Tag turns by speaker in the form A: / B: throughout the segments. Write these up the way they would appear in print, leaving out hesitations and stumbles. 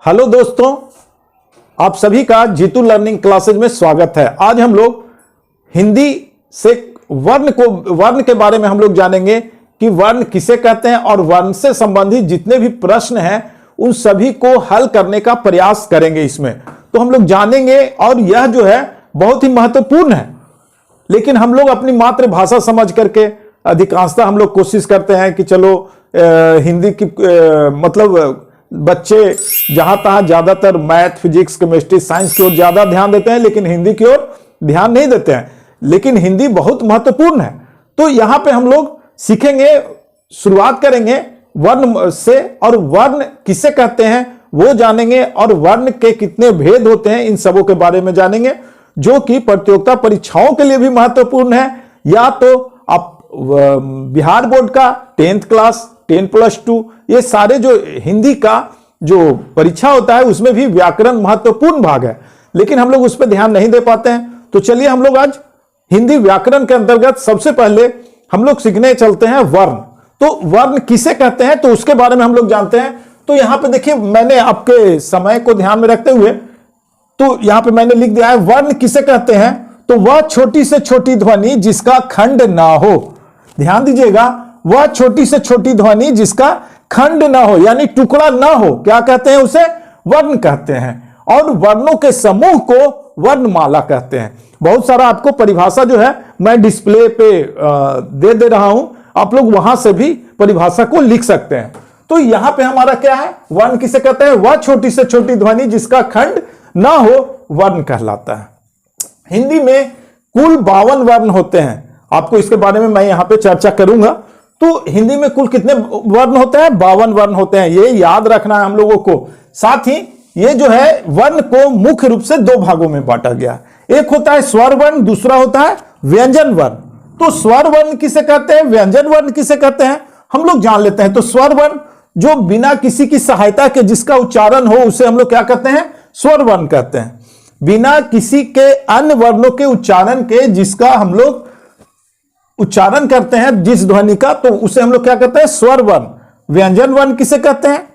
A: Hello दोस्तों, आप सभी का जीतू लर्निंग क्लासेज में स्वागत है। आज हम लोग हिंदी से वर्ण के बारे में हम लोग जानेंगे कि वर्ण किसे कहते हैं और वर्ण से संबंधित जितने भी प्रश्न हैं उन सभी को हल करने का प्रयास करेंगे। इसमें तो हम लोग जानेंगे और यह जो है बहुत ही महत्वपूर्ण है, लेकिन हम लोग अपनी मातृभाषा समझ करके अधिकांशतः हम लोग कोशिश करते हैं कि चलो हिंदी की मतलब बच्चे जहां तहां ज्यादातर मैथ, फिजिक्स, केमिस्ट्री, साइंस की ओर ज्यादा ध्यान देते हैं, लेकिन हिंदी की ओर ध्यान नहीं देते हैं। लेकिन हिंदी बहुत महत्वपूर्ण है। तो यहां पे हम लोग सीखेंगे, शुरुआत करेंगे वर्ण से, और वर्ण किसे कहते हैं वो जानेंगे, और वर्ण के कितने भेद होते हैं इन सबों के बारे में जानेंगे, जो कि प्रतियोगिता परीक्षाओं के लिए भी महत्वपूर्ण है। या तो आप बिहार बोर्ड का 10th क्लास, 10+2, ये सारे जो हिंदी का जो परीक्षा होता है उसमें भी व्याकरण महत्वपूर्ण भाग है, लेकिन हम लोग उस पर ध्यान नहीं दे पाते हैं। तो चलिए हम लोग आज हिंदी व्याकरण के अंतर्गत सबसे पहले हम लोग सीखने चलते हैं वर्ण। तो वर्ण किसे कहते हैं तो उसके बारे में हम लोग जानते हैं। तो यहां पे देखिए, मैंने आपके समय को ध्यान में रखते हुए तो यहां पे मैंने लिख दिया है वर्ण किसे कहते हैं। तो वह छोटी से छोटी ध्वनि जिसका खंड ना हो, ध्यान दीजिएगा, वह छोटी से छोटी ध्वनि जिसका खंड ना हो यानी टुकड़ा ना हो, क्या कहते हैं उसे? वर्ण कहते हैं। और वर्णों के समूह को वर्णमाला कहते हैं। बहुत सारा आपको परिभाषा जो है मैं डिस्प्ले पे दे रहा हूं, आप लोग वहां से भी परिभाषा को लिख सकते हैं। तो यहां पे हमारा क्या है, वर्ण किसे कहते हैं? वह छोटी से छोटी ध्वनि जिसका खंड ना हो वर्ण कहलाता है। हिंदी में कुल 52 वर्ण होते हैं। आपको इसके बारे में मैं यहां पे चर्चा करूंगा। तो हिंदी में कुल कितने वर्ण होते हैं? 52 वर्ण होते हैं, ये याद रखना है हम लोगों को। साथ ही ये जो है वर्ण को मुख्य रूप से 2 भागों में बांटा गया। एक होता है स्वर वर्ण, दूसरा होता है व्यंजन वर्ण। तो स्वर वर्ण किसे कहते हैं, व्यंजन वर्ण किसे कहते हैं, हम लोग जान लेते हैं। तो स्वर वर्ण जो बिना किसी की सहायता के जिसका उच्चारण हो उसे हम लोग क्या कहते हैं? स्वर वर्ण कहते हैं। बिना किसी के अन्य वर्णों के उच्चारण के जिसका हम लोग उच्चारण करते हैं जिस ध्वनि का, तो उसे हम लोग क्या कहते हैं? स्वर वर्ण। व्यंजन वर्ण किसे कहते हैं?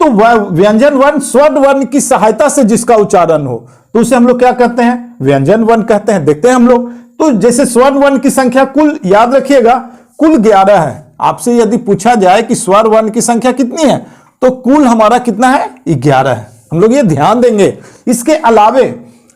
A: तो वह व्यंजन वर्ण स्वर वर्ण की सहायता से जिसका उच्चारण हो तो उसे हम लोग क्या कहते हैं? व्यंजन वर्ण कहते हैं। देखते हैं हम लोग, तो जैसे स्वर वर्ण की संख्या कुल याद रखिएगा कुल 11 है। आपसे यदि पूछा जाए कि स्वर वर्ण की संख्या कितनी है तो कुल हमारा कितना है? 11 है। हम लोग ये ध्यान देंगे। इसके अलावे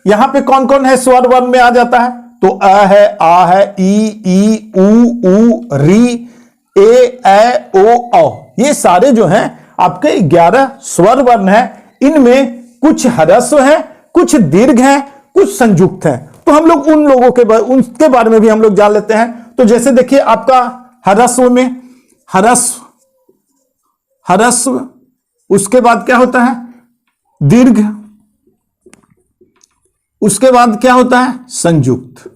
A: यहां पे कौन कौन है स्वर वर्ण में आ जाता है? तो अ है, आ है, ई, ऊ, री, ए, ओ, औ, ये सारे जो हैं आपके 11 स्वर वर्ण हैं। इनमें कुछ ह्रस्व हैं, कुछ दीर्घ हैं, कुछ संयुक्त हैं। तो हम लोग उन लोगों के उनके बारे में भी हम लोग जान लेते हैं। तो जैसे देखिए आपका ह्रस्व में ह्रस्व, उसके बाद क्या होता है? दीर्घ, उसके बाद क्या होता है? संयुक्त।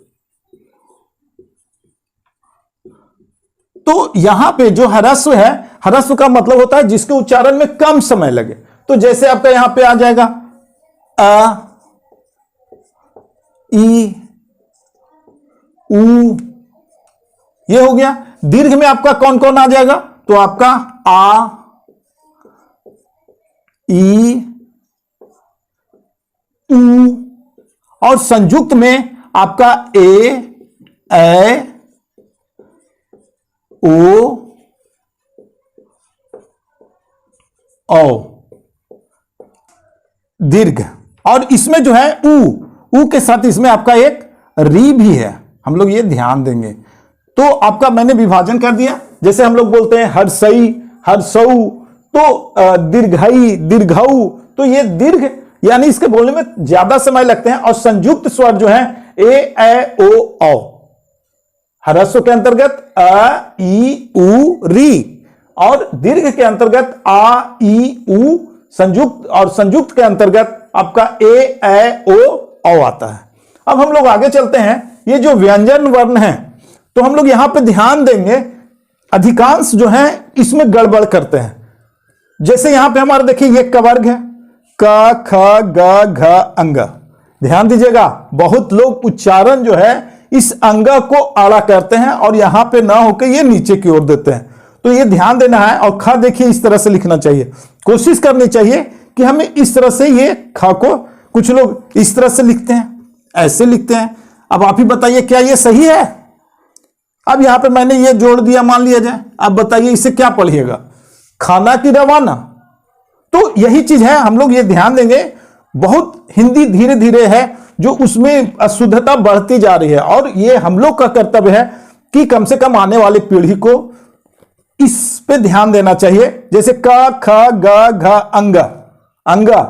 A: तो यहां पे जो ह्रस्व है, ह्रस्व का मतलब होता है जिसके उच्चारण में कम समय लगे। तो जैसे आपका यहां पे आ जाएगा अ, ई, ऊ, ये हो गया। दीर्घ में आपका कौन कौन आ जाएगा? तो आपका आ, ई, ऊ, और संयुक्त में आपका ए, ओ, औ, दीर्घ। और इसमें जो है ऊ के साथ इसमें आपका एक री भी है, हम लोग ये ध्यान देंगे। तो आपका मैंने विभाजन कर दिया। जैसे हम लोग बोलते हैं हर्षई, हर्षऊ, तो दीर्घई, दीर्घऊ, तो ये दीर्घ यानी इसके बोलने में ज्यादा समय लगते हैं। और संयुक्त स्वर जो है ए, ओ, औ, ह्रस्व के अंतर्गत अ, ई, ऊ, री, और दीर्घ के अंतर्गत आ, ई, ऊ, संयुक्त, और संयुक्त के अंतर्गत आपका ए, ओ, औ आता है। अब हम लोग आगे चलते हैं। ये जो व्यंजन वर्ण है तो हम लोग यहां पे ध्यान देंगे, अधिकांश जो है इसमें गड़बड़ करते हैं। जैसे यहां पे हमारा देखिए ये क वर्ग है, क, ख, ग, घ, अंग। ध्यान दीजिएगा, बहुत लोग उच्चारण जो है इस अंग को आड़ा करते हैं और यहां पे ना होकर ये नीचे की ओर देते हैं। तो ये ध्यान देना है। और ख देखिए इस तरह से लिखना चाहिए, कोशिश करनी चाहिए कि हमें इस तरह से ये ख को कुछ लोग इस तरह से लिखते हैं, ऐसे लिखते हैं। अब आप ही बताइए क्या ये सही है? अब यहां पे मैंने ये जोड़ दिया मान लिया जाए, अब बताइए इसे क्या पढ़िएगा, खाना की रवाना? तो यही चीज है, हम लोग ये ध्यान देंगे। बहुत हिंदी धीरे धीरे है जो उसमें अशुद्धता बढ़ती जा रही है, और ये हम लोग का कर्तव्य है कि कम से कम आने वाली पीढ़ी को इस पे ध्यान देना चाहिए। जैसे क ख ग घ अंग, अंगा,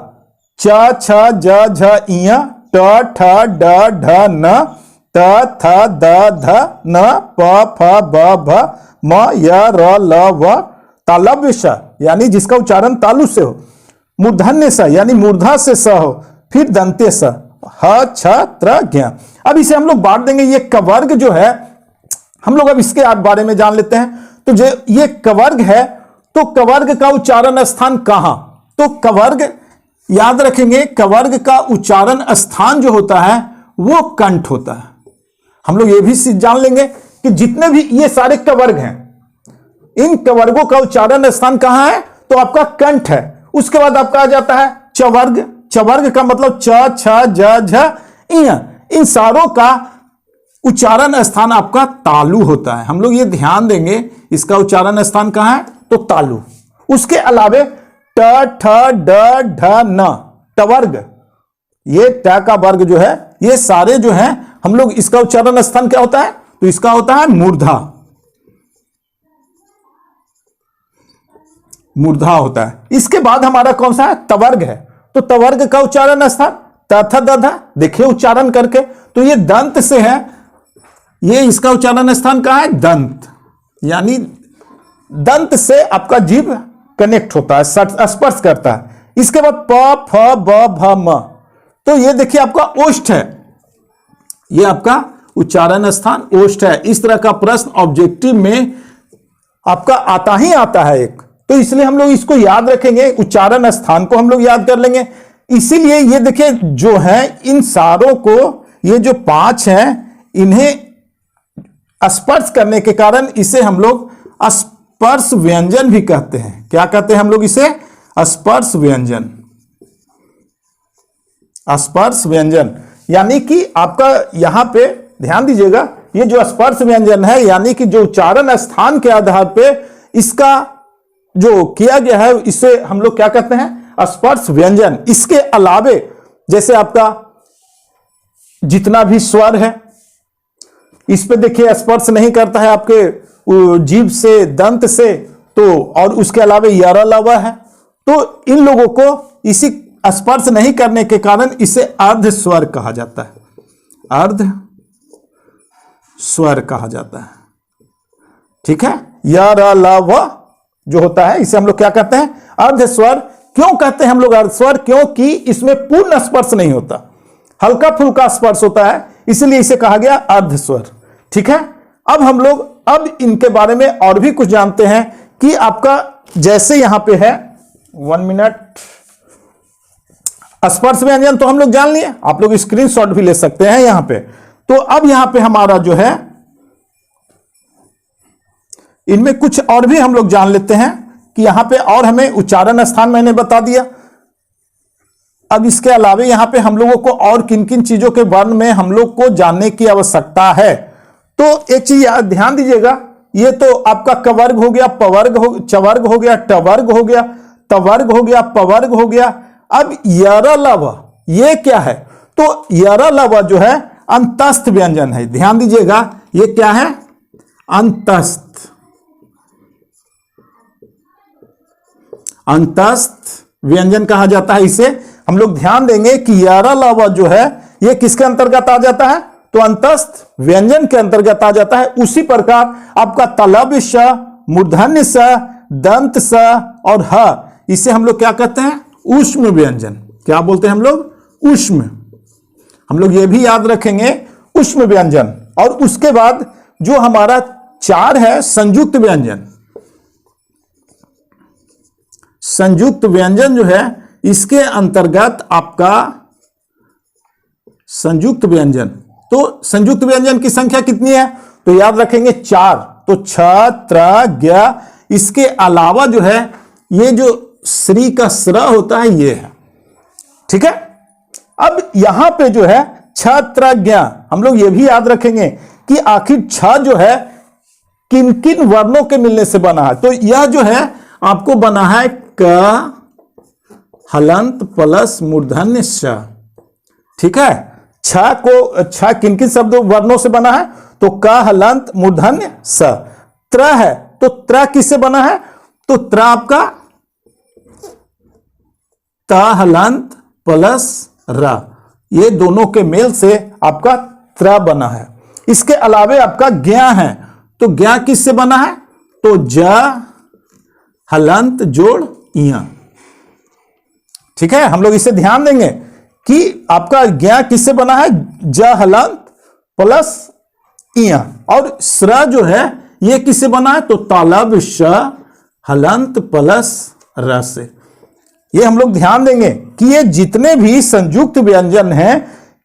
A: च छ ज झ इया, ट ठ ड ढ न, त थ द ध न, प फ ब भ म य र ल व, तालव्य स यानी जिसका उच्चारण तालु से हो, मूर्धन्य स यानी मूर्धा से स हो, फिर दंत्य स, ह छ त्र ज्ञ। अब इसे हम लोग बांट देंगे। ये कवर्ग जो है, हम लोग अब इसके बारे में जान लेते हैं। तो जो ये कवर्ग है, तो कवर्ग का उच्चारण स्थान कहां? तो कवर्ग याद रखेंगे, कवर्ग का उच्चारण स्थान जो होता है वो कंठ होता है। हम लोग ये भी जान लेंगे कि जितने भी ये सारे कवर्ग हैं, इन कवर्गों का उच्चारण स्थान कहां है? तो आपका कंठ है। उसके बाद आपका आ जाता है चवर्ग। चवर्ग का मतलब च छ ज झ इय, इन सारों का उच्चारण स्थान आपका तालु होता है। हम लोग ये ध्यान देंगे, इसका उच्चारण स्थान कहां है? तो तालु। उसके अलावे ट ठ ड ढ न, टवर्ग, ये ट का वर्ग जो है, ये सारे जो हैं, हम लोग इसका उच्चारण स्थान क्या होता है? तो इसका होता है मूर्धा, मूर्धा होता है। इसके बाद हमारा कौन सा है? तवर्ग है। तो तवर्ग का उच्चारण स्थान तथ दधा, देखिए उच्चारण करके, तो ये दंत से है, ये इसका उच्चारण स्थान कहां है? दंत, यानी दंत से आपका जीभ कनेक्ट होता है, स्पर्श करता है। इसके बाद प फ ब भ म, तो ये देखिए आपका ओष्ठ है, ये आपका उच्चारण स्थान ओष्ठ है। इस तरह का प्रश्न ऑब्जेक्टिव में आपका आता ही आता है एक, तो इसलिए हम लोग इसको याद रखेंगे, उच्चारण स्थान को हम लोग याद कर लेंगे। इसीलिए ये देखिए जो है, इन सारों को, ये जो 5 हैं, इन्हें स्पर्श करने के कारण इसे हम लोग स्पर्श व्यंजन भी कहते हैं। क्या कहते हैं हम लोग इसे? स्पर्श व्यंजन, स्पर्श व्यंजन। यानी कि आपका यहां पे ध्यान दीजिएगा, ये जो स्पर्श व्यंजन है, यानी कि जो उच्चारण स्थान के आधार पे इसका जो किया गया है, इसे हम लोग क्या कहते हैं? स्पर्श व्यंजन। इसके अलावे जैसे आपका जितना भी स्वर है, इस पे देखिए स्पर्श नहीं करता है आपके जीभ से, दंत से, तो और उसके अलावे यर लव है, तो इन लोगों को इसी स्पर्श नहीं करने के कारण इसे अर्ध स्वर कहा जाता है, अर्ध स्वर कहा जाता है। ठीक है, यर लव जो होता है, इसे हम लोग क्या कहते हैं? अर्ध स्वर। क्यों कहते हैं हम लोग अर्ध स्वर? क्योंकि इसमें पूर्ण स्पर्श नहीं होता, हल्का फुल्का स्पर्श होता है, इसलिए इसे कहा गया अर्ध स्वर। ठीक है, अब हम लोग अब इनके बारे में और भी कुछ जानते हैं कि आपका जैसे यहां पे है, 1 मिनट, स्पर्श व्यंजन तो हम लोग जान लिए, आप लोग स्क्रीनशॉट भी ले सकते हैं यहां पे। तो अब यहां पे हमारा जो है, इनमें कुछ और भी हम लोग जान लेते हैं कि यहां पे और हमें उच्चारण स्थान मैंने बता दिया। अब इसके अलावे यहां पे हम लोगों को और किन किन चीजों के वर्ण में हम लोग को जानने की आवश्यकता है। तो एक चीज ध्यान दीजिएगा, ये तो आपका कवर्ग हो गया, पवर्ग हो, चवर्ग हो गया, टवर्ग हो गया, तवर्ग हो गया, पवर्ग हो गया। अब यरलव ये क्या है? तो यरलव जो है अंतस्थ व्यंजन है। ध्यान दीजिएगा, ये क्या है? अंतस्थ, अंतस्थ व्यंजन कहा जाता है इसे। हम लोग ध्यान देंगे कि यरलव जो है ये किसके अंतर्गत आ जाता है? तो अंतस्थ व्यंजन के अंतर्गत आ जाता है। उसी प्रकार आपका तलव्य स, मूर्धन्य स, दंत स और ह, इसे हम लोग क्या कहते हैं? ऊष्म व्यंजन। क्या बोलते हैं हम लोग? ऊष्म। हम लोग ये भी याद रखेंगे, ऊष्म व्यंजन। और उसके बाद जो हमारा 4 है संयुक्त व्यंजन। संयुक्त व्यंजन जो है, इसके अंतर्गत आपका संयुक्त व्यंजन, तो संयुक्त व्यंजन की संख्या कितनी है? तो याद रखेंगे 4। तो छ, त्र, ज्ञ, इसके अलावा जो है ये जो श्री का स्र होता है ये है, ठीक है। अब यहां पे जो है छत्रज्ञ, हम लोग ये भी याद रखेंगे कि आखिर छ जो है किन किन वर्णों के मिलने से बना है। तो यह जो है आपको बना है क हलंत प्लस मूर्धन्य श, ठीक है। छ किन किन शब्द वर्णों से बना है, तो क हलंत मूर्धन्य स। त्र है तो त्र किससे बना है, तो त्र आपका त हलंत प्लस र, ये दोनों के मेल से आपका त्र बना है। इसके अलावे आपका ज्ञा है, तो ज्ञा किससे बना है, तो ज हलंत जोड़ इया, ठीक है। हम लोग इसे ध्यान देंगे कि आपका ज्ञा किससे बना है, ज हलंत प्लस इया। और स्र जो है ये किससे बना है, तो तालब श हलंत प्लस र से। ये हम लोग ध्यान देंगे कि ये जितने भी संयुक्त व्यंजन हैं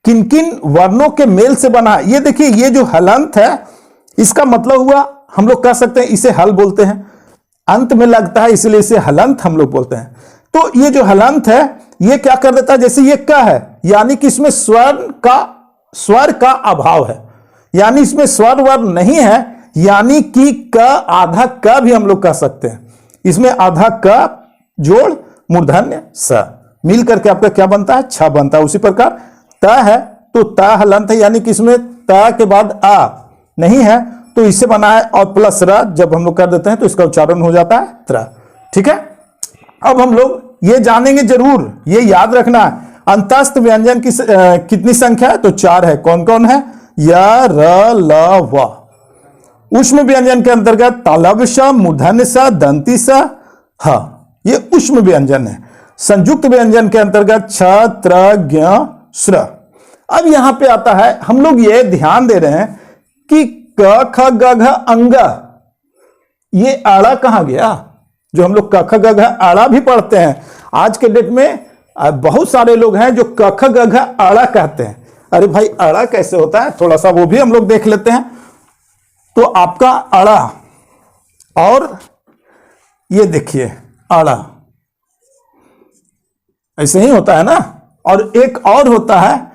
A: किन किन वर्णों के मेल से बना है। ये देखिए, ये जो हलंत है इसका मतलब हुआ, हम लोग कह सकते हैं इसे हल बोलते हैं, अंत में लगता है इसलिए इसे हलंत हम लोग बोलते हैं। तो ये जो हलंत है ये क्या कर देता है, जैसे ये क है यानी कि इसमें स्वर का अभाव है, यानी इसमें स्वर वर्ण नहीं है, यानी कि क आधा क भी हम लोग कह सकते हैं। इसमें आधा क जोड़ मूर्धन्य स मिल करके आपका क्या बनता है, छ बनता है। उसी प्रकार त है तो त हलंत है, यानी कि इसमें त के बाद आ नहीं है तो इससे बना है, और प्लस र जब हम लोग कर देते हैं तो इसका उच्चारण हो जाता है त्र, ठीक है। अब हम लोग ये जानेंगे जरूर, ये याद रखना है, अंतस्थ व्यंजन की कितनी संख्या है, तो 4 है। कौन कौन है, य र ल व। उष्म व्यंजन के अंतर्गत तालब श, मूर्धन्य स, दंती स, ह, ये उष्म व्यंजन है। संयुक्त व्यंजन के अंतर्गत छ त्र ज्ञ श्र। अब यहां पे आता है, हम लोग ये ध्यान दे रहे हैं कि क ख ग घ अंग, ये आड़ा कहां गया, जो हम लोग क ख ग घ आड़ा भी पढ़ते हैं। आज के डेट में बहुत सारे लोग हैं जो क ख ग घ आड़ा कहते हैं। अरे भाई आड़ा कैसे होता है, थोड़ा सा वो भी हम लोग देख लेते हैं। तो आपका आड़ा, और ये देखिए आड़ा ऐसे ही होता है ना, और एक और होता है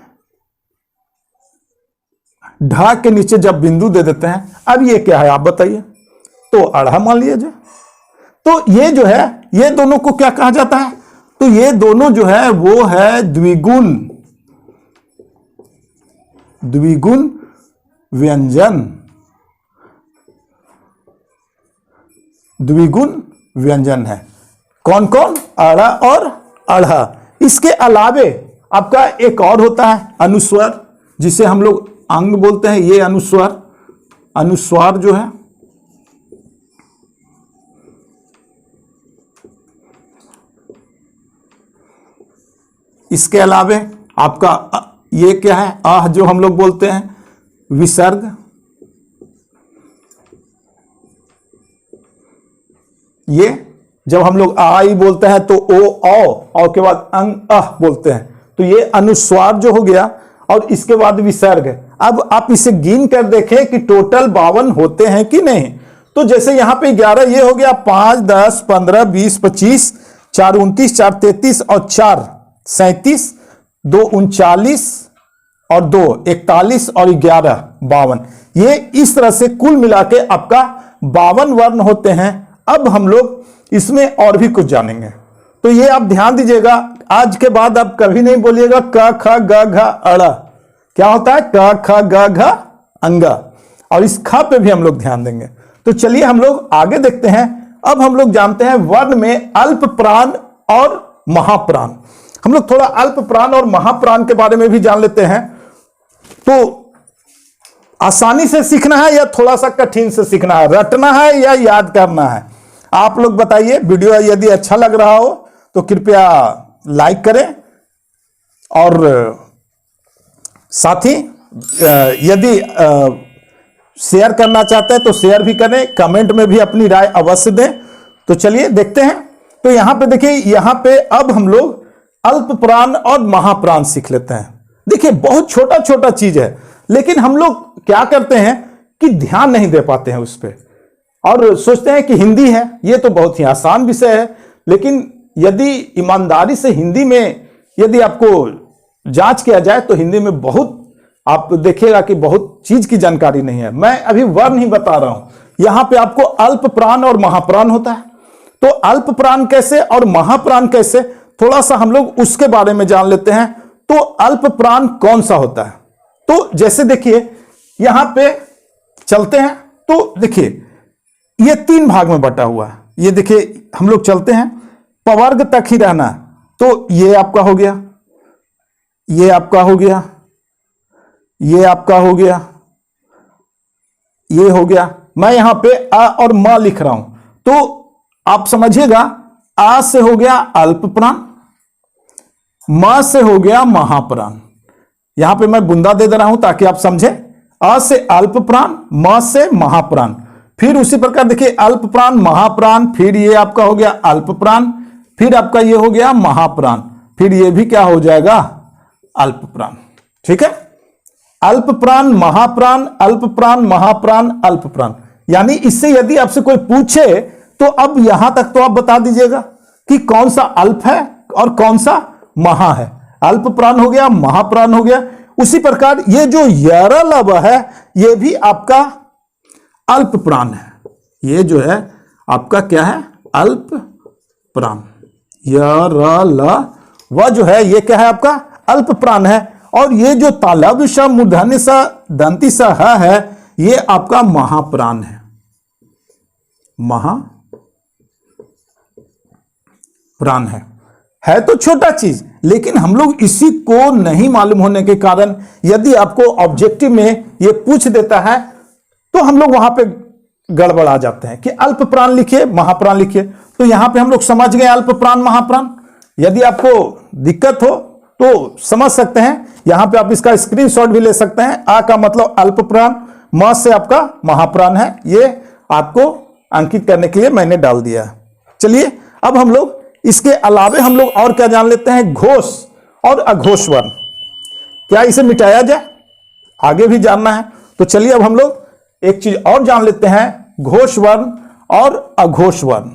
A: ढा के नीचे जब बिंदु दे देते हैं। अब ये क्या है आप बताइए, तो आड़ा मान लिया जाए। तो ये जो है ये दोनों को क्या कहा जाता है, तो ये दोनों जो है वो है द्विगुण व्यंजन, द्विगुण व्यंजन है। कौन कौन, आड़ा और आढ़ा। इसके अलावे आपका एक और होता है अनुस्वर, जिसे हम लोग अंग बोलते हैं। ये अनुस्वार जो है इसके अलावे आपका ये क्या है, आह जो हम लोग बोलते हैं, विसर्ग। ये जब हम लोग आई बोलते हैं तो ओ और के बाद अंग अह बोलते हैं, तो ये अनुस्वार जो हो गया, और इसके बाद विसर्ग। अब आप इसे गिन कर देखें कि टोटल 52 होते हैं कि नहीं। तो जैसे यहां पे 11 ये हो गया, 5 10 15 20 25 4 29 4 33 और 4 37 2 39 और 2 41 और 11 52। ये इस तरह से कुल मिला के आपका 52 वर्ण होते हैं। अब हम लोग इसमें और भी कुछ जानेंगे, तो ये आप ध्यान दीजिएगा। आज के बाद आप कभी नहीं बोलिएगा क ख ग घ अड़, क्या होता है क ख ग घ अंग, और इस ख पे भी हम लोग ध्यान देंगे। तो चलिए हम लोग आगे देखते हैं। अब हम लोग जानते हैं वर्ण में अल्प प्राण और महाप्राण। हम लोग थोड़ा अल्प प्राण और महाप्राण के बारे में भी जान लेते हैं। तो आसानी से सीखना है या थोड़ा सा कठिन से सीखना है, रटना है या याद करना है, आप लोग बताइए। वीडियो यदि अच्छा लग रहा हो तो कृपया लाइक करें, और साथ ही यदि शेयर करना चाहते हैं तो शेयर भी करें, कमेंट में भी अपनी राय अवश्य दें। तो चलिए देखते हैं। तो यहां पे देखिए, यहां पे अब हम लोग अल्प प्राण और महाप्राण सीख लेते हैं। देखिए बहुत छोटा छोटा चीज है, लेकिन हम लोग क्या करते हैं कि ध्यान नहीं दे पाते हैं उस पर, और सोचते हैं कि हिंदी है, ये तो बहुत ही आसान विषय है। लेकिन यदि ईमानदारी से हिंदी में यदि आपको जांच किया जाए तो हिंदी में बहुत आप देखिएगा कि बहुत चीज की जानकारी नहीं है। मैं अभी वर्ण ही बता रहा हूं। यहां पे आपको अल्प प्राण और महाप्राण होता है, तो अल्प प्राण कैसे और महाप्राण कैसे, थोड़ा सा हम लोग उसके बारे में जान लेते हैं। तो अल्प प्राण कौन सा होता है, तो जैसे देखिए यहां पे चलते हैं तो देखिए ये 3 भाग में बटा हुआ है। ये देखिए हम लोग चलते हैं, पवर्ग तक ही रहना है, तो ये आपका हो गया, ये आपका हो गया, ये आपका हो गया, ये हो गया। मैं यहां पे आ और म लिख रहा हूं, तो आप समझिएगा आ से हो गया अल्प प्राण, म से हो गया महाप्राण। यहां पे मैं बुंदा दे रहा हूं ताकि आप समझें। अ से अल्प प्राण, म से महाप्राण, फिर उसी प्रकार देखिए अल्प प्राण महाप्राण, फिर ये आपका हो गया अल्प प्राण, फिर आपका ये हो गया महाप्राण, फिर ये भी क्या हो जाएगा अल्प प्राण। ठीक है, अल्प प्राण महाप्राण, अल्प प्राण महाप्राण, अल्प प्राण। यानी इससे यदि आपसे कोई पूछे तो अब यहां तक तो आप बता दीजिएगा कि कौन सा अल्प है और कौन सा महा है। अल्प प्राण हो गया, महाप्राण हो गया। उसी प्रकार ये जो यरलव है ये भी आपका अल्प प्राण है। ये जो है आपका क्या है अल्प प्राण। यरलव जो है ये क्या है आपका अल्प प्राण है। और ये जो तालव्य स मूर्धन्य स दंती स ह है ये आपका महाप्राण है, महाप्राण है तो छोटा चीज, लेकिन हम लोग इसी को नहीं मालूम होने के कारण यदि आपको ऑब्जेक्टिव में ये पूछ देता है तो हम लोग वहां पे गड़बड़ा जाते हैं कि अल्प प्राण लिखिए महाप्राण लिखिए। तो यहां पे हम लोग समझ गए अल्प प्राण महाप्राण। यदि आपको दिक्कत हो तो समझ सकते हैं, यहां पे आप इसका स्क्रीनशॉट भी ले सकते हैं। आ का मतलब अल्प प्राण, म से आपका महाप्राण है, ये आपको अंकित करने के लिए मैंने डाल दिया है। चलिए अब हम लोग इसके अलावे हम लोग और क्या जान लेते हैं, घोष और अघोष वर्ण। क्या इसे मिटाया जाए, आगे भी जानना है। तो चलिए अब हम लोग एक चीज और जान लेते हैं, घोष वर्ण और अघोष वर्ण।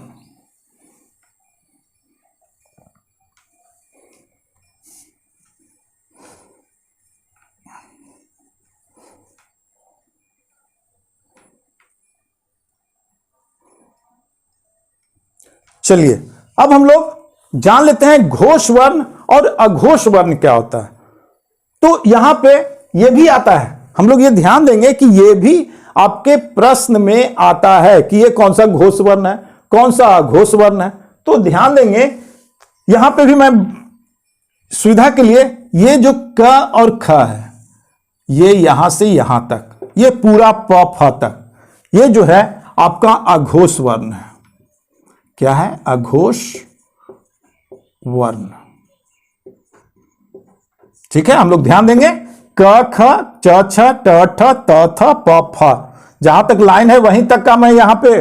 A: चलिए अब हम लोग जान लेते हैं घोष वर्ण और अघोष वर्ण क्या होता है। तो यहां पे ये भी आता है, हम लोग ये ध्यान देंगे कि ये भी आपके प्रश्न में आता है कि ये कौन सा घोष वर्ण है कौन सा अघोष वर्ण है। तो ध्यान देंगे यहां पे भी मैं सुविधा के लिए ये जो क और ख है ये यहां से यहां तक ये पूरा प फ तक ये जो है आपका अघोष वर्ण है। क्या है अघोष वर्ण। ठीक है, हम लोग ध्यान देंगे क ख च छ ट ठ त थ प फ, जहां तक लाइन है वहीं तक का मैं यहां पे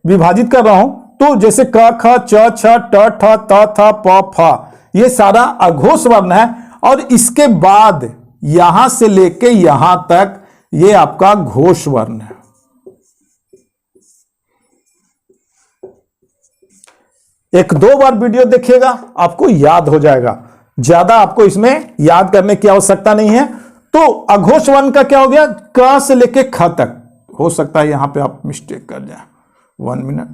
A: विभाजित कर रहा हूं। तो जैसे क ख च छ ट ठ त थ प फ ये सारा अघोष वर्ण है। और इसके बाद यहां से लेके यहां तक ये आपका घोष वर्ण है। एक दो बार वीडियो देखिएगा आपको याद हो जाएगा, ज्यादा आपको इसमें याद करने की आवश्यकता नहीं है। तो अघोष वर्ण का क्या हो गया, क से लेके ख तक। हो सकता है यहां पे आप मिस्टेक कर जाए, 1 मिनट।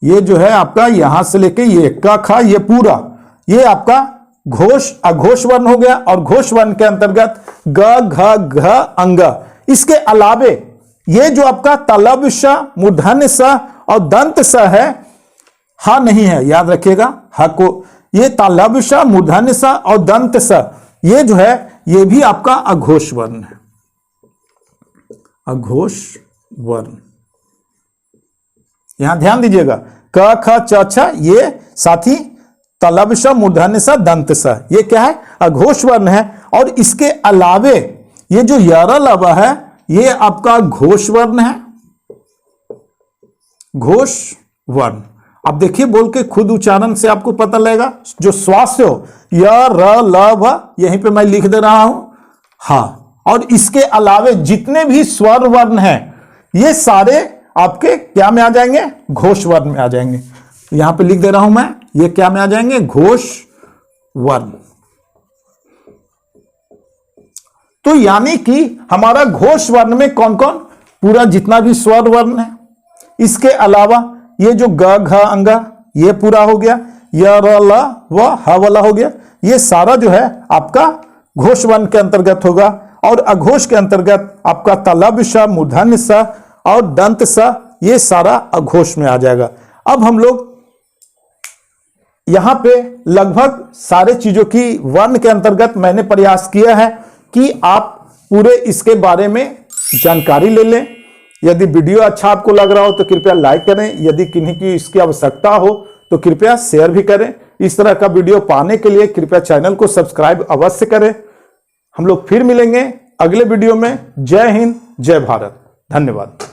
A: ये जो है आपका यहां से लेके ये क ख ये पूरा ये आपका घोष अघोष वर्ण हो गया। और घोष वर्ण के अंतर्गत ग घ घ अंग। इसके अलावे ये जो आपका तालव्य स मूर्धन्य स और दंत स है, हा नहीं है, याद रखिएगा हा को। ये तालव्य स मूर्धन्य स और दंत स ये जो है ये भी आपका अघोष वर्ण है। अघोष वर्ण यहां ध्यान दीजिएगा क ख च छ ये साथी तालव्य स मूर्धन्य स दंत स ये क्या है अघोष वर्ण है। और इसके अलावे ये जो यरलव है ये आपका घोष वर्ण है। घोष वर्ण अब देखिए बोल के खुद उच्चारण से आपको पता लगेगा। जो स्वास्थ्य हो यरलव यहीं पे मैं लिख दे रहा हूं हा। और इसके अलावे जितने भी स्वर वर्ण हैं ये सारे आपके क्या में आ जाएंगे, घोष वर्ण में आ जाएंगे। यहां पे लिख दे रहा हूं मैं ये क्या में आ जाएंगे? घोष वर्ण। तो यानी कि हमारा घोष वर्ण में कौन कौन? पूरा जितना भी स्वर वर्ण है, इसके अलावा ये जो ग घ अंग ये पूरा हो गया, य र ल व ह वाला हो गया, ये सारा जो है आपका घोष वर्ण के अंतर्गत होगा। और अघोष के अंतर्गत आपका तलव्य स, मूर्धन्य स और दंत स, ये सारा अघोष में आ जाएगा। अब हम लोग यहां पे लगभग सारे चीजों की वर्ण के अंतर्गत मैंने प्रयास किया है कि आप पूरे इसके बारे में जानकारी ले लें। यदि वीडियो अच्छा आपको लग रहा हो तो कृपया लाइक करें, यदि किन्हीं की इसकी आवश्यकता हो तो कृपया शेयर भी करें। इस तरह का वीडियो पाने के लिए कृपया चैनल को सब्सक्राइब अवश्य करें। हम लोग फिर मिलेंगे अगले वीडियो में। जय हिंद, जय भारत, धन्यवाद।